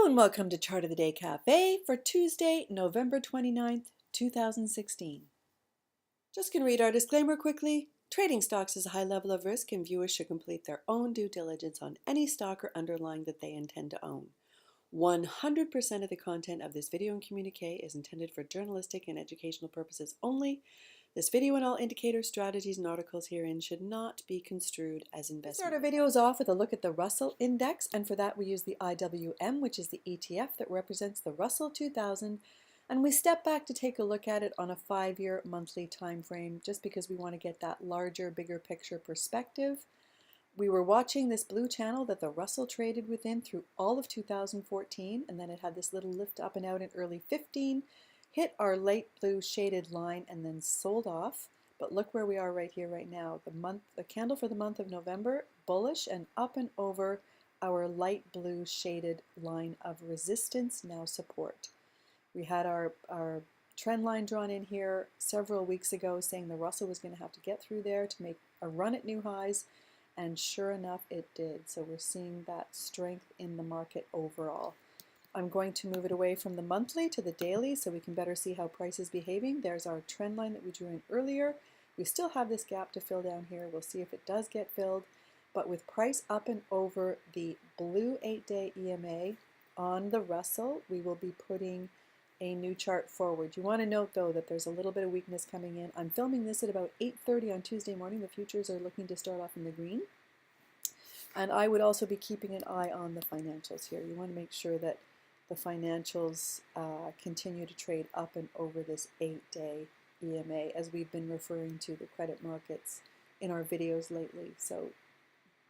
and welcome to Chart of the Day Cafe for Tuesday, November 29th, 2016. Just going to read our disclaimer quickly. Trading stocks is a high level of risk and viewers should complete their own due diligence on any stock or underlying that they intend to own. 100% of the content of this video and communique is intended for journalistic and educational purposes only. This video and all indicators, strategies, and articles herein should not be construed as investment. We start our videos off with a look at the Russell Index, and for that we use the IWM, which is the ETF that represents the Russell 2000, and we step back to take a look at it on a 5-year monthly time frame, just because we want to get that larger, bigger picture perspective. We were watching this blue channel that the Russell traded within through all of 2014, and then it had this little lift up and out in early 15, hit our light blue shaded line and then sold off. But look where we are right here, right now. The candle for the month of November, bullish and up and over our light blue shaded line of resistance, now support. We had our trend line drawn in here several weeks ago saying the Russell was going to have to get through there to make a run at new highs, and sure enough it did. So we're seeing that strength in the market overall. I'm going to move it away from the monthly to the daily so we can better see how price is behaving. There's our trend line that we drew in earlier. We still have this gap to fill down here. We'll see if it does get filled. But with price up and over the blue 8-day EMA on the Russell, we will be putting a new chart forward. You want to note though that there's a little bit of weakness coming in. I'm filming this at about 8:30 on Tuesday morning. The futures are looking to start off in the green. And I would also be keeping an eye on the financials here. You want to make sure that the financials continue to trade up and over this 8-day EMA, as we've been referring to the credit markets in our videos lately. So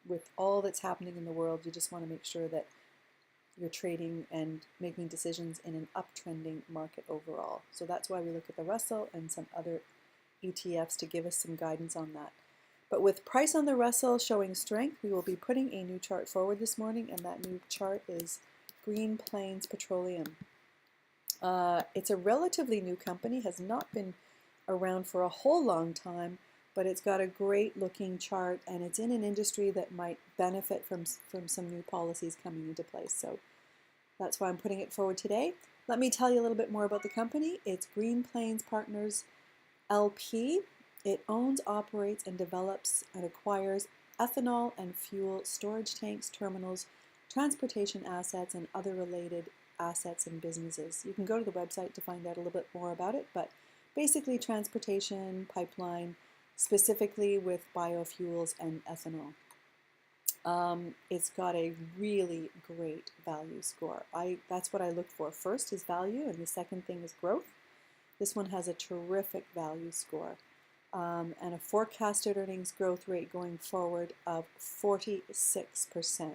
with all that's happening in the world, you just want to make sure that you're trading and making decisions in an uptrending market overall. So that's why we look at the Russell and some other ETFs to give us some guidance on that. But with price on the Russell showing strength, we will be putting a new chart forward this morning, and that new chart is Green Plains Petroleum. It's a relatively new company, has not been around for a whole long time, but it's got a great looking chart, and it's in an industry that might benefit from some new policies coming into place. So that's why I'm putting it forward today. Let me tell you a little bit more about the company. It's Green Plains Partners LP. It owns, operates, and develops and acquires ethanol and fuel storage tanks, terminals, transportation assets, and other related assets and businesses. You can go to the website to find out a little bit more about it, but basically transportation, pipeline, specifically with biofuels and ethanol. It's got a really great value score. That's what I look for. First is value, and the second thing is growth. This one has a terrific value score. And a forecasted earnings growth rate going forward of 46%.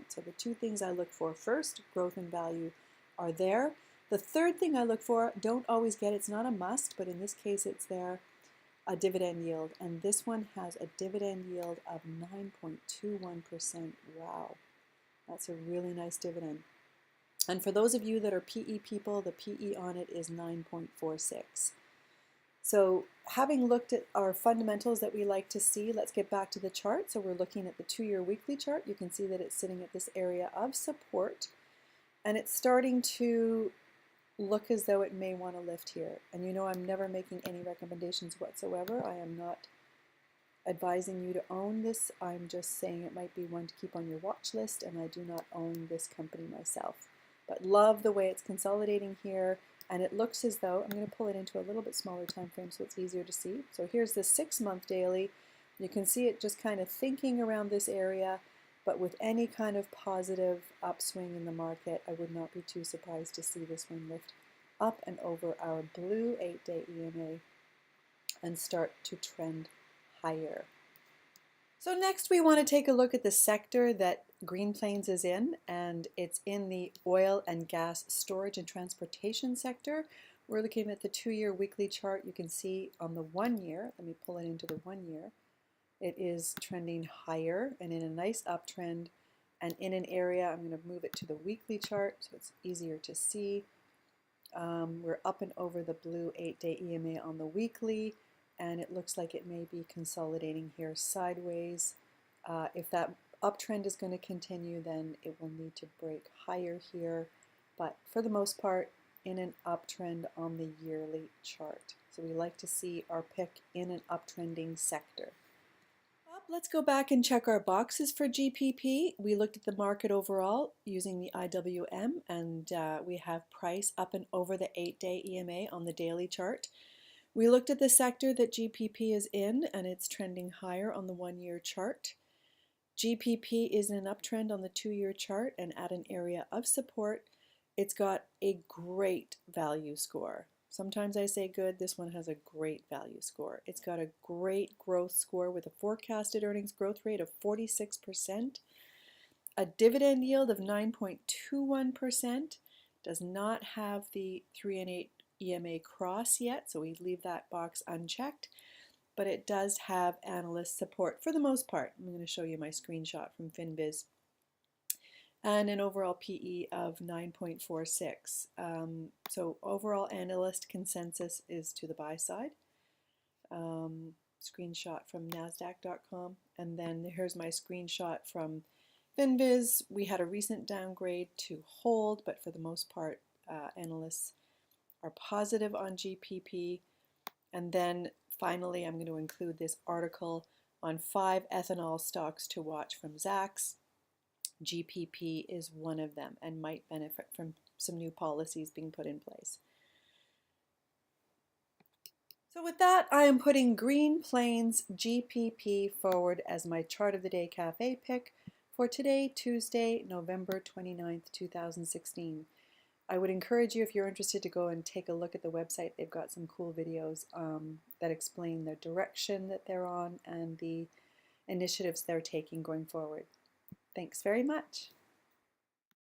So the two things I look for first, growth and value, are there. The third thing I look for, don't always get, it's not a must, but in this case it's there, a dividend yield. And this one has a dividend yield of 9.21%. Wow, that's a really nice dividend. And for those of you that are PE people, the PE on it is 9.46. So having looked at our fundamentals that we like to see, let's get back to the chart. So we're looking at the 2-year weekly chart. You can see that it's sitting at this area of support, and it's starting to look as though it may want to lift here. And you know, I'm never making any recommendations whatsoever. I am not advising you to own this. I'm just saying it might be one to keep on your watch list, and I do not own this company myself. But love the way it's consolidating here. And it looks as though, I'm going to pull it into a little bit smaller time frame so it's easier to see. So here's the 6-month daily. You can see it just kind of thinking around this area, but with any kind of positive upswing in the market, I would not be too surprised to see this one lift up and over our blue 8-day EMA and start to trend higher. So next we want to take a look at the sector that Green Plains is in, and it's in the oil and gas storage and transportation sector. We're looking at the 2-year weekly chart. You can see on the 1 year, let me pull it into the 1 year, it is trending higher and in a nice uptrend, and in an area, I'm going to move it to the weekly chart so it's easier to see. We're up and over the blue 8-day EMA on the weekly, and it looks like it may be consolidating here sideways. If that uptrend is going to continue, then it will need to break higher here but for the most part in an uptrend on the yearly chart. So we like to see our pick in an uptrending sector. Let's go back and check our boxes for GPP. We looked at the market overall using the IWM, and we have price up and over the 8-day EMA on the daily chart. We looked at the sector that GPP is in, and it's trending higher on the 1-year chart. GPP is in an uptrend on the 2-year chart and at an area of support. It's got a great value score. Sometimes I say good, this one has a great value score. It's got a great growth score with a forecasted earnings growth rate of 46%, a dividend yield of 9.21%, does not have the 3 and 8 EMA cross yet, so we leave that box unchecked, but it does have analyst support for the most part. I'm going to show you my screenshot from FinViz. And an overall PE of 9.46. So overall analyst consensus is to the buy side. Screenshot from NASDAQ.com. And then here's my screenshot from FinViz. We had a recent downgrade to hold, but for the most part, analysts are positive on GPP. And then finally, I'm going to include this article on 5 ethanol stocks to watch from Zacks. GPP is one of them and might benefit from some new policies being put in place. So with that, I am putting Green Plains GPP forward as my chart of the day cafe pick for today, Tuesday, November 29th, 2016. I would encourage you, if you're interested, to go and take a look at the website. They've got some cool videos that explain the direction that they're on and the initiatives they're taking going forward. Thanks very much.